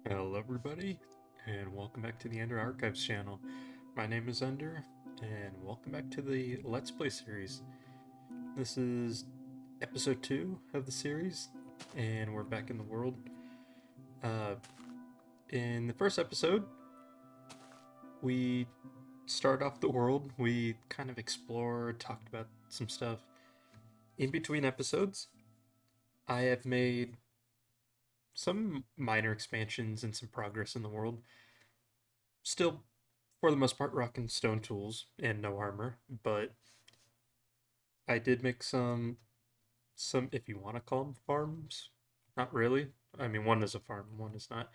Hello, everybody, and welcome back to the Ender Archives channel. My name is Ender, and welcome back to the Let's Play series. This is episode 2 of the series, and we're back in the world. Uh, in the first episode, we start off the world, we kind of explored, talked about some stuff. In between episodes, I have made some minor expansions and some progress in the world. Still, for the most part, rock and stone tools and no armor, but I did make some if you want to call them farms. Not really. I mean, one is a farm, one is not.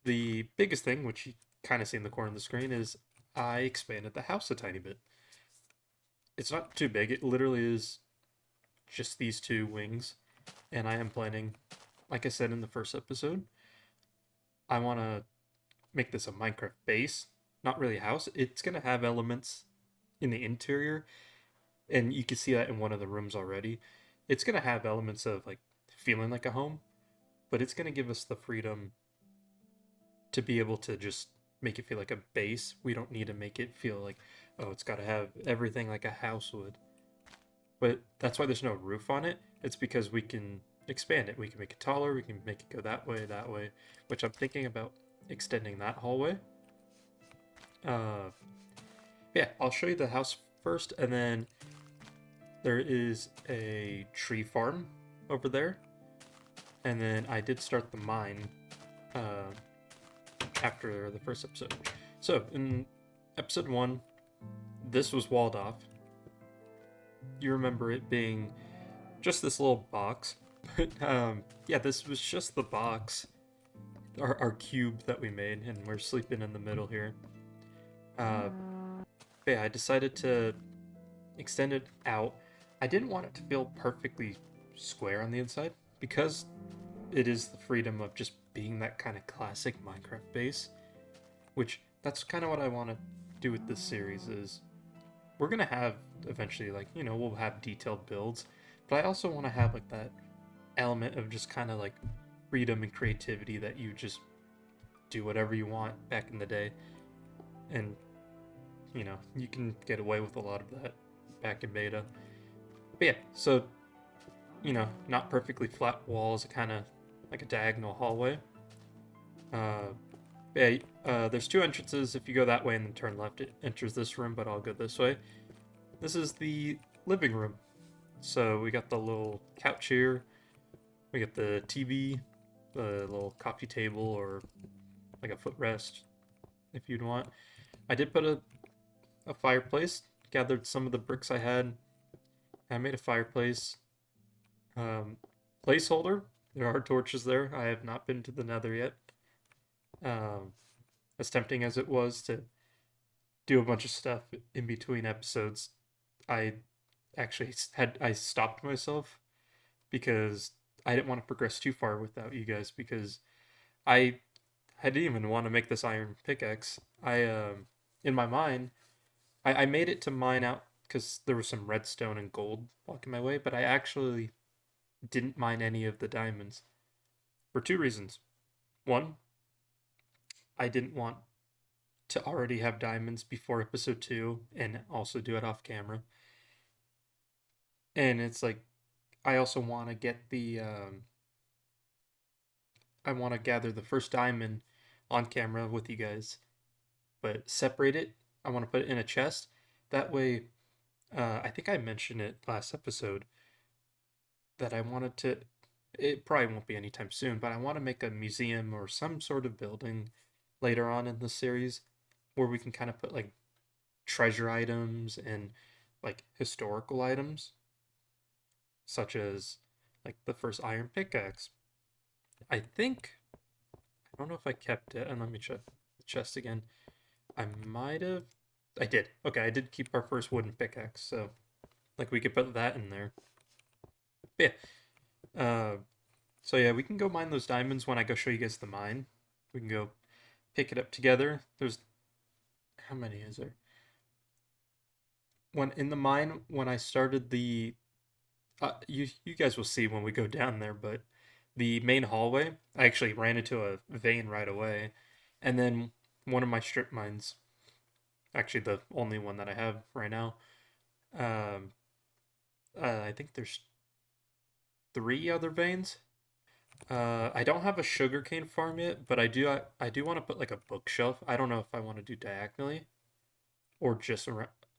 The biggest thing, which you kind of see in the corner of the screen, is I expanded the house a tiny bit. It's not too big. It literally is just these two wings, and I am planning, like I said in the first episode, I want to make this a Minecraft base, not really a house. It's gonna have elements in the interior, and you can see that in one of the rooms already. It's gonna have elements of like feeling like a home, but it's gonna give us the freedom to be able to just make it feel like a base. We don't need to make it feel like, oh, it's got to have everything like a house would. But that's why there's no roof on it. It's because we can expand it. We can make it taller. We can make it go that way, which I'm thinking about extending that hallway. Uh, yeah, I'll show you the house first, and then there is a tree farm over there. And then I did start the mine uh, after the first episode. So, in episode 1, this was walled off. You remember it being just this little box. But, yeah, this was just the box, our cube that we made, and we're sleeping in the middle here. Uh, yeah, I decided to extend it out. I didn't want it to feel perfectly square on the inside because it is the freedom of just being that kind of classic Minecraft base, which that's kind of what I want to do with this series is we're going to have eventually like, we'll have detailed builds, but I also want to have like that element of just kind of like freedom and creativity that you just do whatever you want back in the day. And you can get away with a lot of that back in beta. But yeah, so not perfectly flat walls, kind of like a diagonal hallway. Uh, yeah, there's two entrances. If you go that way and then turn left, it enters this room, but I'll go this way. This is the living room. So we got the little couch here. We got the TV, the little coffee table, or like a footrest if you'd want. I did put a fireplace, gathered some of the bricks I had. I made a fireplace. Um, Placeholder. There are torches there. I have not been to the nether yet. Um, as tempting as it was to do a bunch of stuff in between episodes, I actually I stopped myself because I didn't want to progress too far without you guys because I didn't even want to make this iron pickaxe. In my mind, I made it to mine out because there was some redstone and gold blocking my way, but I actually didn't mine any of the diamonds for two reasons. One, I didn't want to already have diamonds before episode 2 and also do it off camera. And it's like I also want to get the I want to gather the first diamond on camera with you guys, but separate it. I want to put it in a chest. That way, I think I mentioned it last episode that I wanted to. It probably won't be anytime soon, but I want to make a museum or some sort of building later on in the series where we can kind of put like treasure items and like historical items, such as like the first iron pickaxe. I think I don't know if I kept it, and let me check the chest again. I might have. I did. Okay, I did keep our first wooden pickaxe, so like we could put that in there. But yeah. So yeah, we can go mine those diamonds when I go show you guys the mine. We can go pick it up together. There's how many is there? When in the mine when I started the you guys will see when we go down there, but the main hallway, I actually ran into a vein right away. And then one of my strip mines, actually the only one that I have right now, um, I think there's three other veins. I don't have a sugarcane farm yet, but I do want to put like a bookshelf. I don't know if I want to do diagonally or just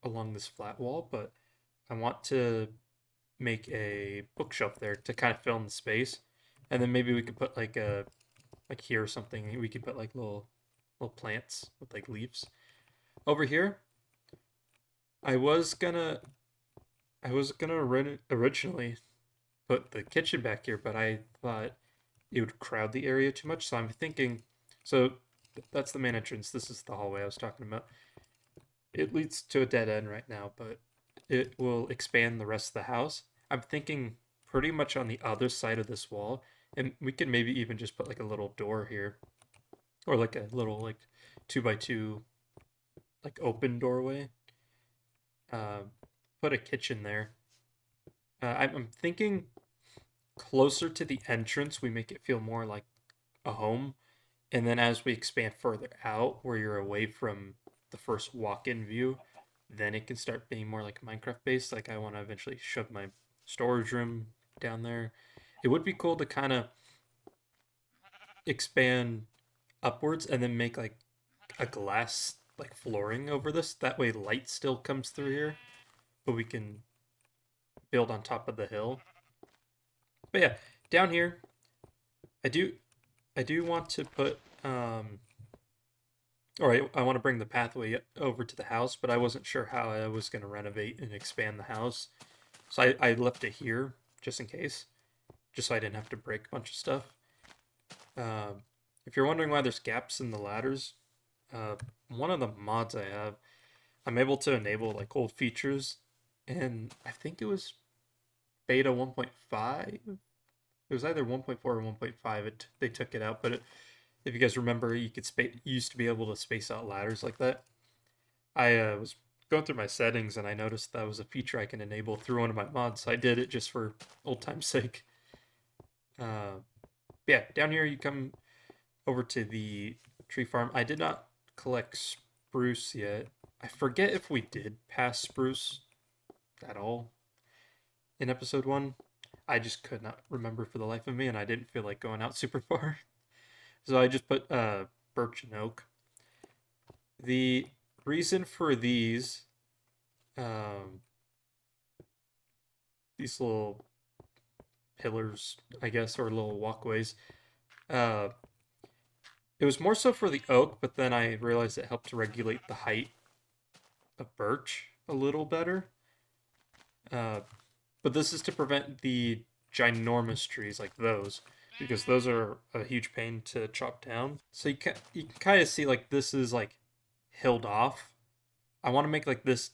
along this flat wall, but I want to make a bookshelf there to kind of fill in the space, and then maybe we could put like here or something. We could put like little plants with like leaves over here. I was gonna originally put the kitchen back here, but I thought it would crowd the area too much. So I'm thinking, so that's the main entrance. This is the hallway I was talking about. It leads to a dead end right now, but it will expand the rest of the house. I'm thinking pretty much on the other side of this wall, and we can maybe even just put like a little door here, or like a little like 2x2 like open doorway. Uh, put a kitchen there. I'm thinking closer to the entrance, we make it feel more like a home. And then as we expand further out, where you're away from the first walk-in view, then it can start being more like Minecraft based. Like I want to eventually shove my storage room down there. It would be cool to kind of expand upwards and then make like a glass like flooring over this. That way light still comes through here, but we can build on top of the hill. But yeah, down here, I do I do want to put or I want to bring the pathway over to the house, but I wasn't sure how I was going to renovate and expand the house. So I left it here just in case, just so I didn't have to break a bunch of stuff. Um, if you're wondering why there's gaps in the ladders, uh, one of the mods I have, I'm able to enable like old features, and I think it was beta 1.5. It was either 1.4 or 1.5. They took it out, but if you guys remember, you could used to be able to space out ladders like that. I was going through my settings and I noticed that was a feature I can enable through one of my mods. So I did it just for old time's sake. Uh, yeah, down here you come over to the tree farm. I did not collect spruce yet. I forget if we did pass spruce at all in episode 1. I just could not remember for the life of me, and I didn't feel like going out super far. So I just put birch and oak. The reason for um, these little pillars, I guess, or little walkways, uh, it was more so for the oak, but then I realized it helped to regulate the height of birch a little better. Uh, but this is to prevent the ginormous trees like those, because those are a huge pain to chop down. So you can kind of see like this is like hilled off. I want to make like this.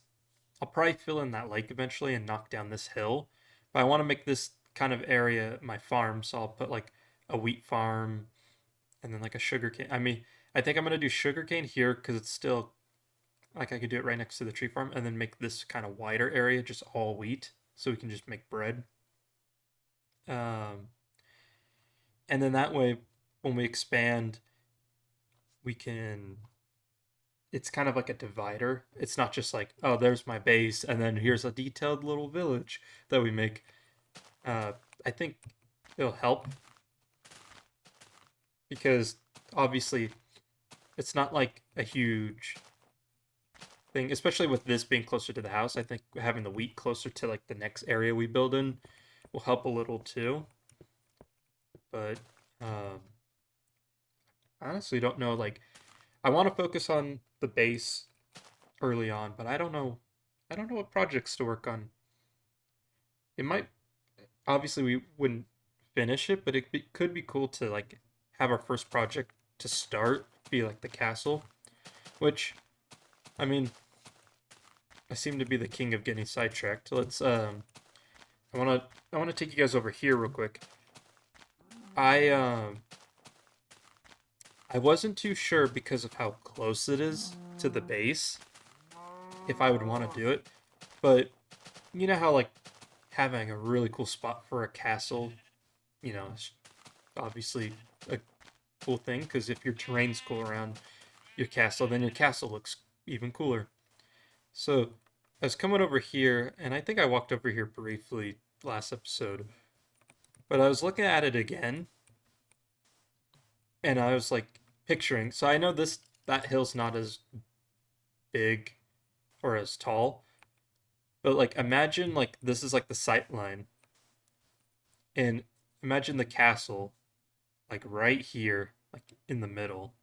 I'll probably fill in that lake eventually and knock down this hill, but I want to make this kind of area my farm. So I'll put like a wheat farm and then like a sugarcane. I mean, I think I'm gonna do sugarcane here because it's still like I could do it right next to the tree farm, and then make this kind of wider area just all wheat, so we can just make bread. Um, and then that way, when we expand, we can. It's kind of like a divider. It's not just like, oh, there's my base, and then here's a detailed little village that we make. Uh, I think it'll help because obviously it's not like a huge thing, especially with this being closer to the house. I think having the wheat closer to like the next area we build in will help a little too. But um, I honestly don't know. Like, I want to focus on the base early on, but I don't know. I don't know what projects to work on. It might obviously we wouldn't finish it, but could be cool to like have our first project to start be like the castle, which I mean I seem to be the king of getting sidetracked. Let's I want to take you guys over here real quick. I I wasn't too sure because of how close it is to the base if I would want to do it, but you know how like having a really cool spot for a castle, you know, obviously a cool thing, because if your terrain's cool around your castle, then your castle looks even cooler. So I was coming over here, and I think I walked over here briefly last episode, but I was looking at it again, and I was like picturing. So I know that hill's not as big or as tall, but like imagine like this is like the sight line, and imagine the castle like right here, like in the middle,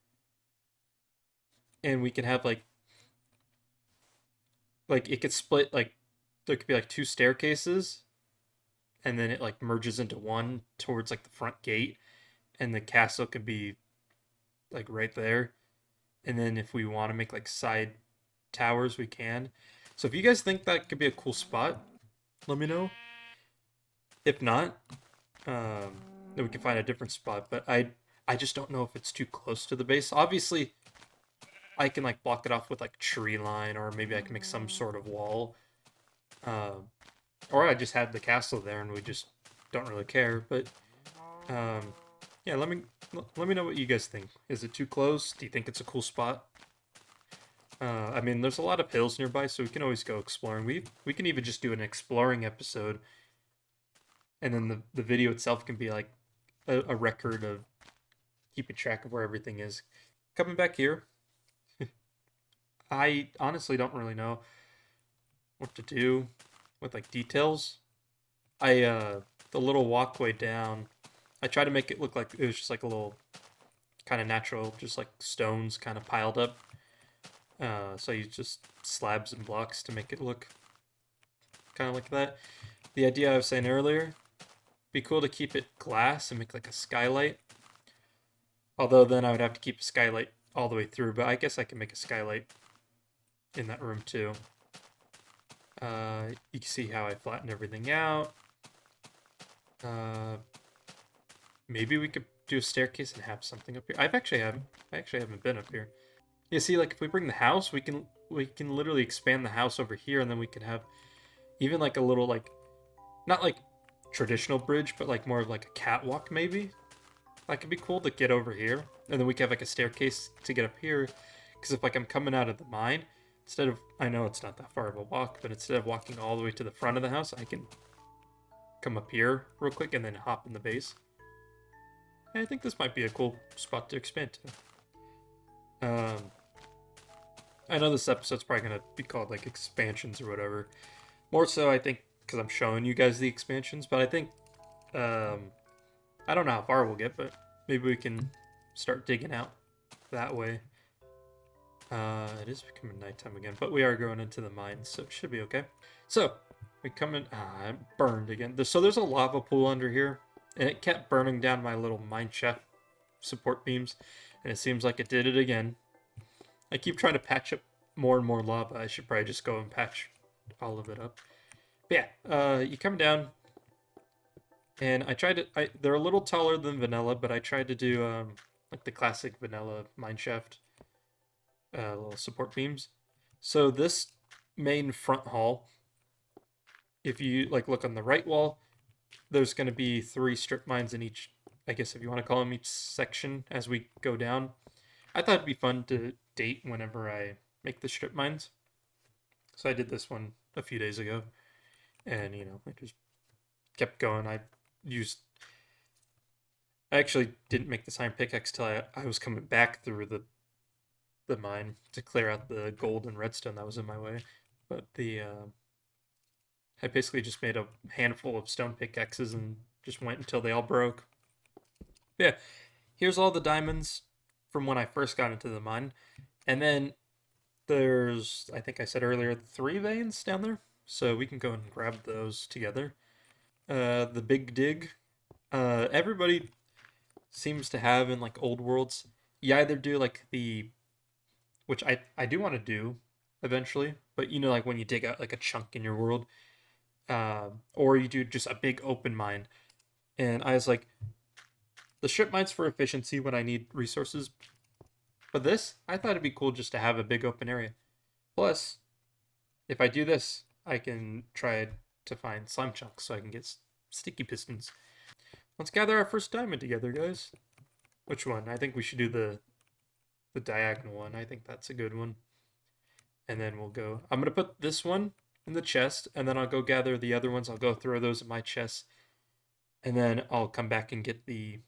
and we can have like it could split, like there could be like two staircases, and then it like merges into one towards like the front gate, and the castle could be like right there. And then if we want to make like side towers, we can. So if you guys think that could be a cool spot, let me know. If not, then we can find a different spot. But I just don't know if it's too close to the base. Obviously, I can like block it off with like tree line, or maybe I can make some sort of wall. Um, or I just had the castle there and we just don't really care. But um, yeah, let me know what you guys think. Is it too close? Do you think it's a cool spot? I mean, there's a lot of hills nearby, so we can always go exploring. We can even just do an exploring episode, and then the video itself can be like a record of keeping track of where everything is. Coming back here, I honestly don't really know what to do with like details. The little walkway down, I try to make it look like it was just like a little kind of natural, just like stones kind of piled up. So you just slabs and blocks to make it look kind of like that. The idea I was saying earlier, be cool to keep it glass and make like a skylight. Although then I would have to keep a skylight all the way through, but I guess I can make a skylight in that room too. You can see how I flattened everything out. Maybe we could do a staircase and have something up here. I actually haven't been up here. You see, like if we bring the house, we can literally expand the house over here, and then we can have even like a little like, not like traditional bridge, but like more of like a catwalk maybe. That could be cool to get over here, and then we can have like a staircase to get up here. Because if like I'm coming out of the mine, instead of, I know it's not that far of a walk, but instead of walking all the way to the front of the house, I can come up here real quick and then hop in the base. And I think this might be a cool spot to expand to. I know this episode's probably gonna be called like expansions or whatever. More so, I think, because I'm showing you guys the expansions. But I think, I don't know how far we'll get, but maybe we can start digging out that way. It is becoming nighttime again, but we are going into the mines, so it should be okay. So we come in. It burned again. So there's a lava pool under here, and it kept burning down my little mine shaft support beams, and it seems like it did it again. I keep trying to patch up more and more lava. I should probably just go and patch all of it up. But yeah, you come down, and I tried to. They're a little taller than vanilla, but I tried to do like the classic vanilla mineshaft little support beams. So this main front hall, if you like look on the right wall, there's going to be 3 strip mines in each. I guess if you want to call them each section as we go down. I thought it'd be fun to date whenever I make the strip mines. So I did this one a few days ago, and I just kept going. I actually didn't make the iron pickaxe till I was coming back through the mine to clear out the gold and redstone that was in my way. But I basically just made a handful of stone pickaxes and just went until they all broke. Yeah, here's all the diamonds from when I first got into the mine. And then there's, I think I said earlier, 3 veins down there. So we can go and grab those together. The big dig. Everybody seems to have in like old worlds. You either do like which I do want to do eventually, but like when you dig out like a chunk in your world, or you do just a big open mine. And I was like, the strip mines for efficiency when I need resources. But this, I thought it'd be cool just to have a big open area. Plus, if I do this, I can try to find slime chunks so I can get sticky pistons. Let's gather our first diamond together, guys. Which one? I think we should do the diagonal one. I think that's a good one. And then we'll go. I'm gonna put this one in the chest, and then I'll go gather the other ones. I'll go throw those in my chest, and then I'll come back and get the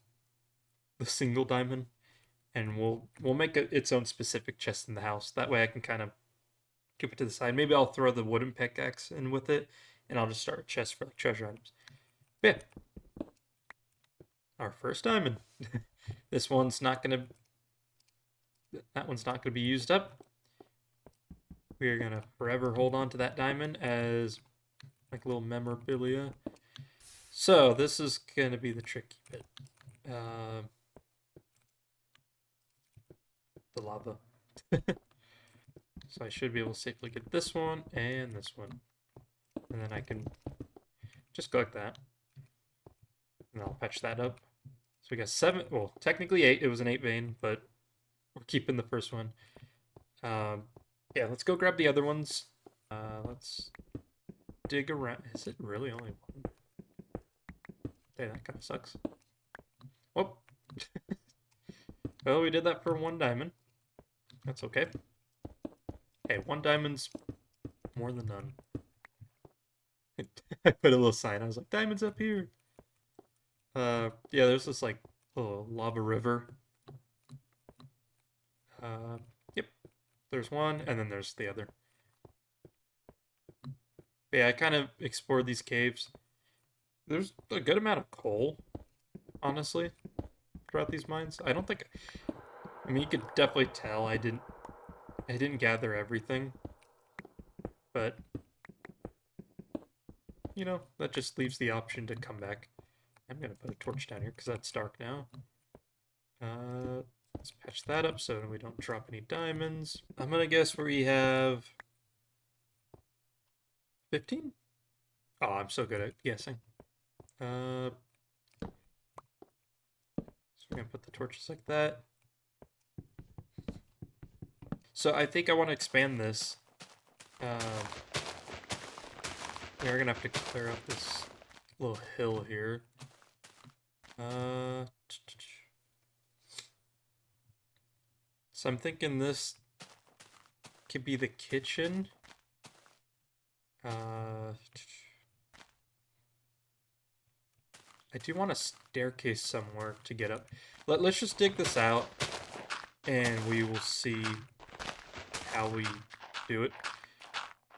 single diamond, and we'll make its own specific chest in the house. That way I can kind of keep it to the side. Maybe I'll throw the wooden pickaxe in with it, and I'll just start a chest for like treasure items. But yeah, our first diamond. This one's not gonna. That one's not gonna be used up. We are gonna forever hold on to that diamond as like a little memorabilia. So this is gonna be the tricky bit. The lava. So I should be able to safely get this one and this one. And then I can just go like that. And I'll patch that up. So we got 7, well, technically 8. It was an 8 vein, but we're keeping the first one. Yeah, let's go grab the other ones. Let's dig around. Is it really only one? Hey, that kind of sucks. Whoop. Well, we did that for 1 diamond. That's okay. Hey, 1 diamond's more than none. I put a little sign. I was like, diamonds up here. Yeah, there's this like little lava river. Yep. There's one, and then there's the other. But yeah, I kind of explored these caves. There's a good amount of coal, honestly, throughout these mines. I don't think. I mean, you could definitely tell I didn't gather everything, but you know, that just leaves the option to come back. I'm gonna put a torch down here because that's dark now. Let's patch that up so we don't drop any diamonds. I'm gonna guess we have 15? Oh, I'm so good at guessing. So we're gonna put the torches like that. So I think I want to expand this. We're gonna have to clear out this little hill here. So I'm thinking this could be the kitchen. I do want a staircase somewhere to get up. Let's just dig this out, and we will see how we do it.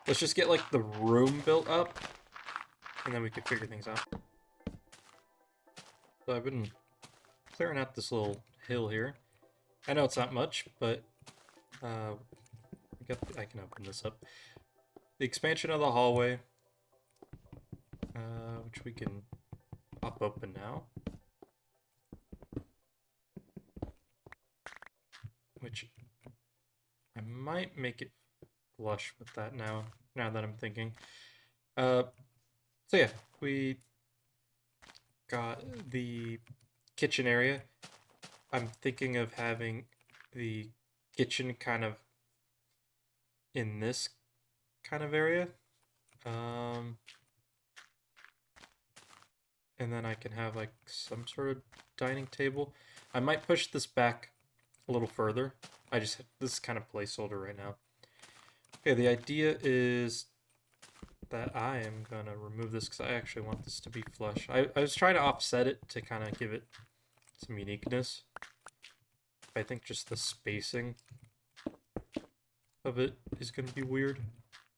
Let's just get like the room built up, and then we can figure things out. So I've been clearing out this little hill here. I know it's not much, but I can open this up. The expansion of the hallway, which we can pop open now. Which I might make it flush with that now that I'm thinking. So yeah, we got the kitchen area. I'm thinking of having the kitchen kind of in this kind of area. And then I can have like some sort of dining table. I might push this back a little further. This is kind of placeholder right now. Okay, the idea is that I am gonna remove this because I actually want this to be flush. I was trying to offset it to kind of give it some uniqueness. I think just the spacing of it is gonna be weird.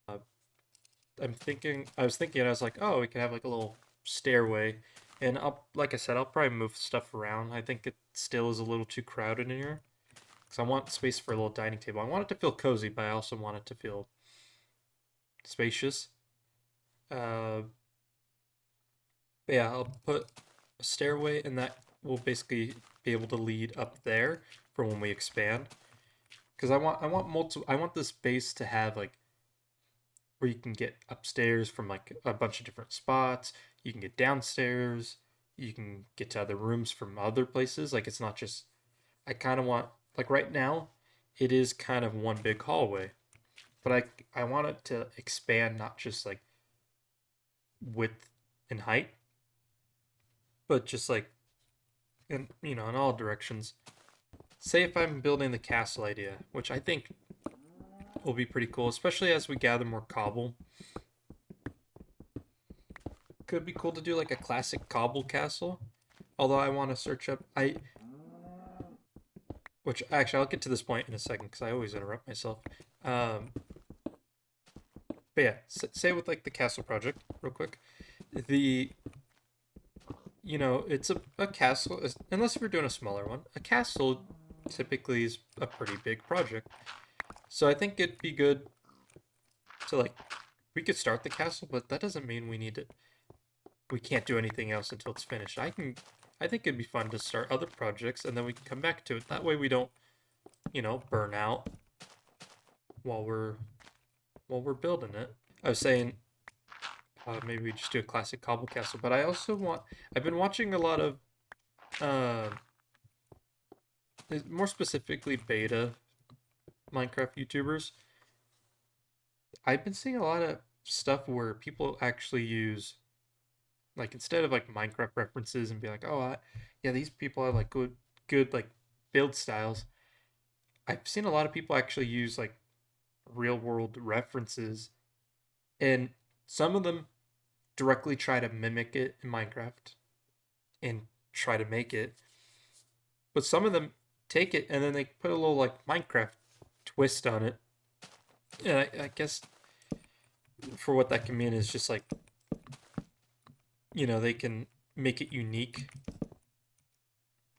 I was like, oh, we could have like a little stairway, and like I said, I'll probably move stuff around. I think it still is a little too crowded in here, because I want space for a little dining table. I want it to feel cozy, but I also want it to feel spacious. Yeah, I'll put a stairway, and that will basically be able to lead up there for when we expand. Because I want this base to have like where you can get upstairs from like a bunch of different spots. You can get downstairs. You can get to other rooms from other places. Like it's not just. I kind of want like right now, it is kind of one big hallway, but I want it to expand, not just like width and height, but just like in in all directions. Say if I'm building the castle idea, which I think will be pretty cool, especially as we gather more cobble. Could be cool to do like a classic cobble castle. Although I want to search up which actually I'll get to this point in a second because I always interrupt myself. Um, but yeah, say with like the castle project, real quick, the it's a castle. Unless we're doing a smaller one, a castle typically is a pretty big project. So I think it'd be good to like we could start the castle, but that doesn't mean we can't do anything else until it's finished. I think it'd be fun to start other projects and then we can come back to it. That way we don't, burn out while we're building it. I was saying maybe we just do a classic cobble castle, but I also I've been watching a lot of uh, more specifically beta Minecraft YouTubers. I've been seeing a lot of stuff where people actually use like instead of like Minecraft references and be like, oh, yeah, these people have like good like build styles. I've seen a lot of people actually use like real world references, and some of them directly try to mimic it in Minecraft and try to make it, but some of them take it and then they put a little like Minecraft twist on it. And I guess for what that can mean is just like they can make it unique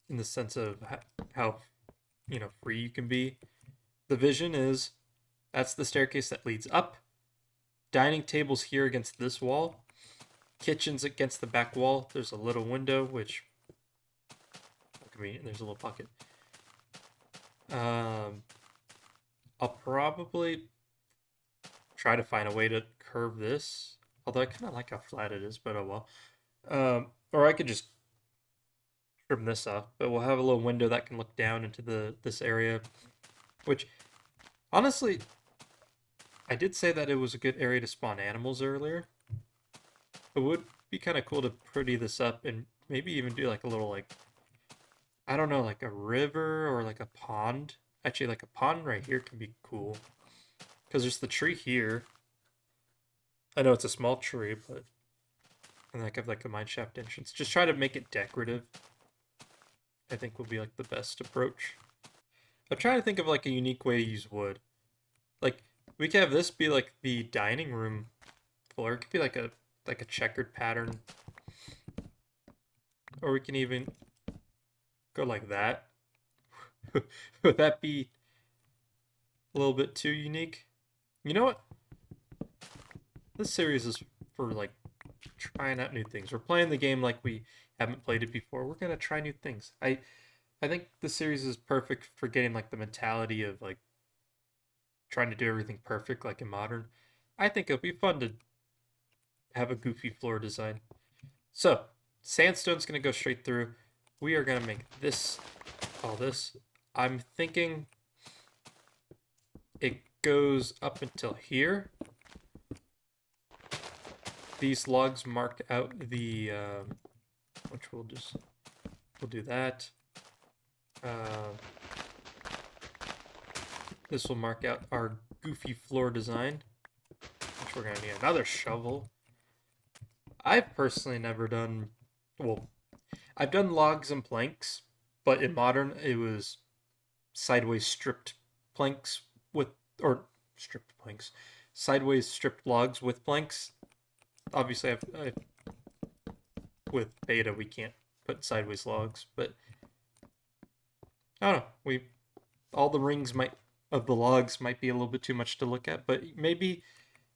in the sense of how free you can be. The vision is that's the staircase that leads up. Dining tables here against this wall. Kitchen's against the back wall. There's a little window, which convenient. There's a little pocket. I'll probably try to find a way to curve this. Although I kind of like how flat it is, but oh well. Or I could just trim this off. But we'll have a little window that can look down into this area, which honestly, I did say that it was a good area to spawn animals earlier. It would be kind of cool to pretty this up and maybe even do like a little like I don't know, like a river or like a pond. Actually, like a pond right here can be cool because there's the tree here. I know it's a small tree, but and like have like a mineshaft entrance. Just try to make it decorative. I think will be like the best approach. I'm trying to think of like a unique way to use wood. Like we could have this be like the dining room floor. It could be like a checkered pattern, or we can even go like that. Would that be a little bit too unique? You know what? This series is for like trying out new things. We're playing the game like we haven't played it before. We're gonna try new things. I think this series is perfect for getting like the mentality of like trying to do everything perfect like in modern. I think it'll be fun to have a goofy floor design. So, sandstone's gonna go straight through. We are gonna make all this. I'm thinking it goes up until here. These logs marked out the, which we'll do that. This will mark out our goofy floor design, which we're gonna need another shovel. I've personally never done, well, I've done logs and planks, but in modern it was sideways stripped planks or stripped planks, sideways stripped logs with planks. Obviously, with beta we can't put sideways logs, but I don't know. All the rings of the logs might be a little bit too much to look at, but maybe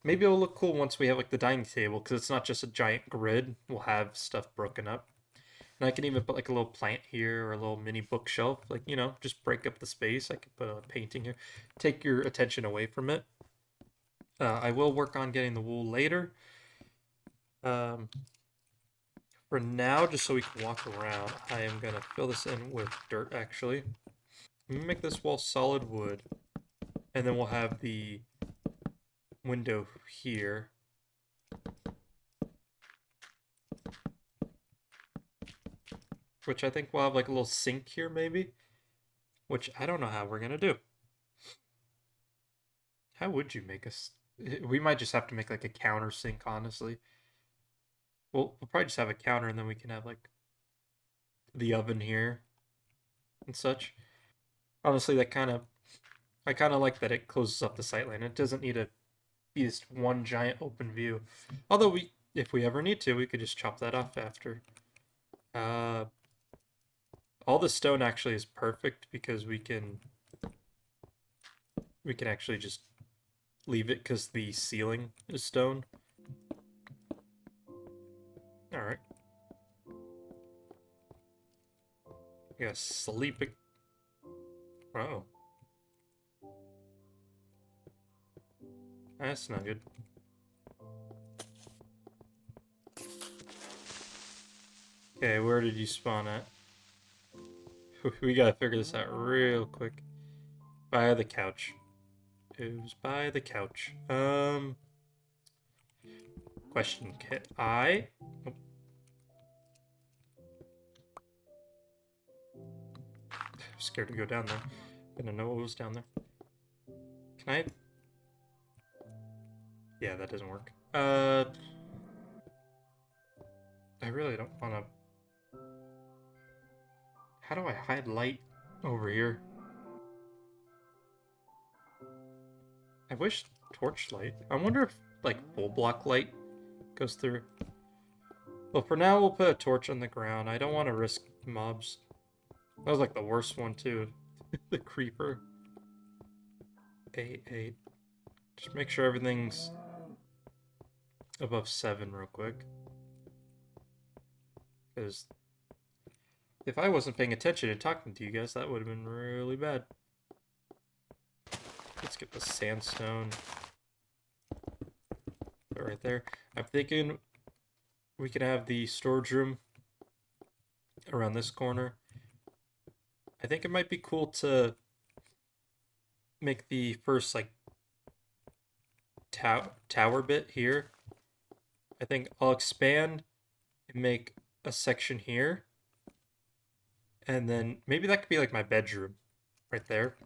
it'll look cool once we have like the dining table because it's not just a giant grid. We'll have stuff broken up. And I can even put like a little plant here or a little mini bookshelf. Like, just break up the space. I could put a painting here. Take your attention away from it. I will work on getting the wool later. For now, just so we can walk around, I am going to fill this in with dirt, actually. I'm going to make this wall solid wood. And then we'll have the window here. which I think we'll have like a little sink here maybe, which I don't know how we're gonna do. How would you make us? We might just have to make like a counter sink, honestly. We'll probably just have a counter and then we can have like the oven here and such. Honestly, I kind of like that it closes up the sightline. It doesn't need to be this one giant open view. Although if we ever need to, we could just chop that off after. All the stone actually is perfect because we can actually just leave it because the ceiling is stone. All right. Yeah, sleeping. Oh. That's not good. Okay, where did you spawn at? We gotta figure this out real quick. By the couch. It was by the couch. Question, can I? Oh. I'm scared to go down there. I didn't know what was down there. Can I? Yeah, that doesn't work. I really don't want to. How do I hide light over here? I wish torchlight. I wonder if like full block light goes through. Well, for now we'll put a torch on the ground. I don't want to risk mobs. That was like the worst one too. The creeper. 8. Just make sure everything's above 7 real quick. Because if I wasn't paying attention and talking to you guys, that would have been really bad. Let's get the sandstone. Put it right there. I'm thinking we can have the storage room around this corner. I think it might be cool to make the first like tower bit here. I think I'll expand and make a section here. And then maybe that could be like my bedroom right there.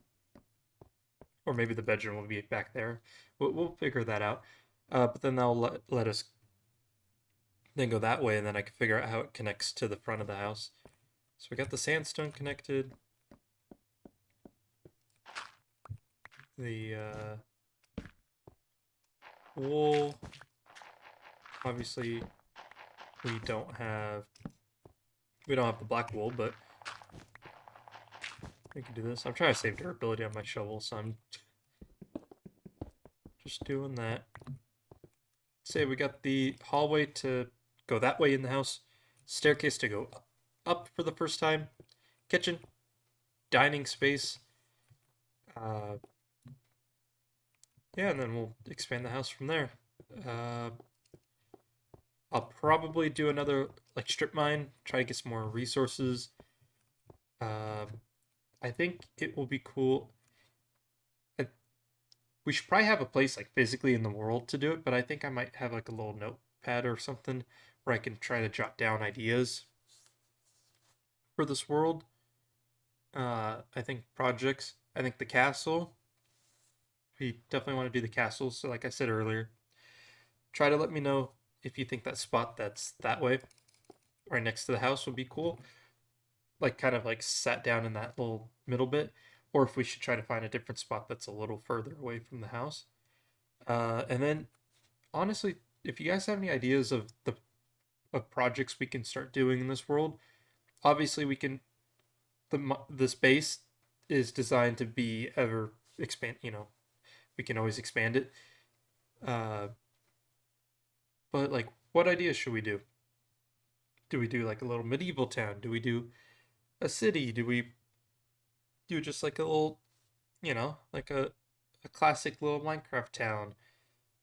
Or maybe the bedroom will be back there. We'll figure that out. But then they'll let us then go that way, and then I can figure out how it connects to the front of the house. So we got the sandstone connected. The wool. Obviously, we don't have the black wool, but we can do this. I'm trying to save durability on my shovel, so I'm just doing that. Say we got the hallway to go that way in the house, staircase to go up for the first time, kitchen, dining space. Yeah, and then we'll expand the house from there. I'll probably do another like strip mine, try to get some more resources. I think it will be cool. We should probably have a place like physically in the world to do it, but I think I might have like a little notepad or something where I can try to jot down ideas for this world. I think projects. I think the castle. We definitely want to do the castle. So like I said earlier, try to let me know if you think that spot that's that way, right next to the house would be cool. Like kind of like sat down in that little middle bit, or if we should try to find a different spot that's a little further away from the house. And then, honestly, if you guys have any ideas of projects we can start doing in this world, obviously we can. The space is designed to be ever expand. You know, we can always expand it. But like, what ideas should we do? Do we do like a little medieval town? Do we do a city? Do we do just like a little, like a classic little Minecraft town,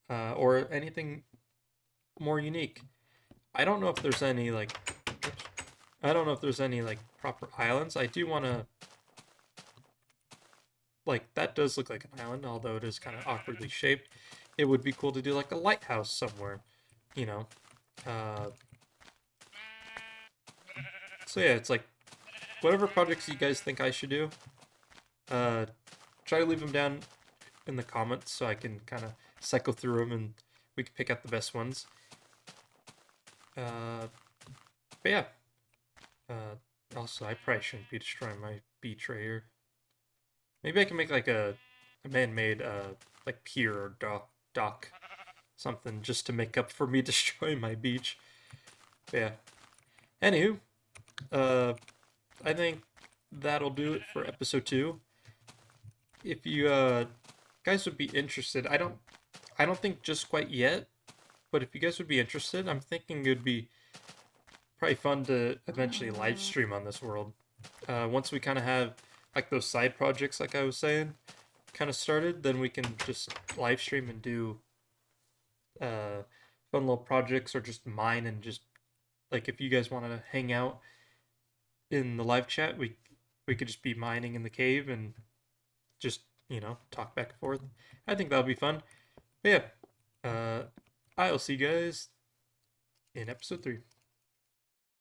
or anything more unique? I don't know if there's any like, I don't know if there's any like proper islands. I do want to, like that does look like an island, although it is kind of awkwardly shaped. It would be cool to do like a lighthouse somewhere, you know. So yeah, it's like whatever projects you guys think I should do, try to leave them down in the comments so I can kind of cycle through them and we can pick out the best ones. But yeah, also I probably shouldn't be destroying my beach right here. Maybe I can make like a man-made like pier or dock, something just to make up for me destroying my beach. But yeah. Anywho, uh, I think that'll do it for episode 2. If you guys would be interested, I don't think just quite yet, but if you guys would be interested, I'm thinking it would be probably fun to eventually live stream on this world. Once we kind of have like those side projects, like I was saying, kind of started, then we can just live stream and do fun little projects or just mine and just like if you guys want to hang out in the live chat, we could just be mining in the cave and just talk back and forth. I think that'll be fun. But yeah, I'll see you guys in episode 3.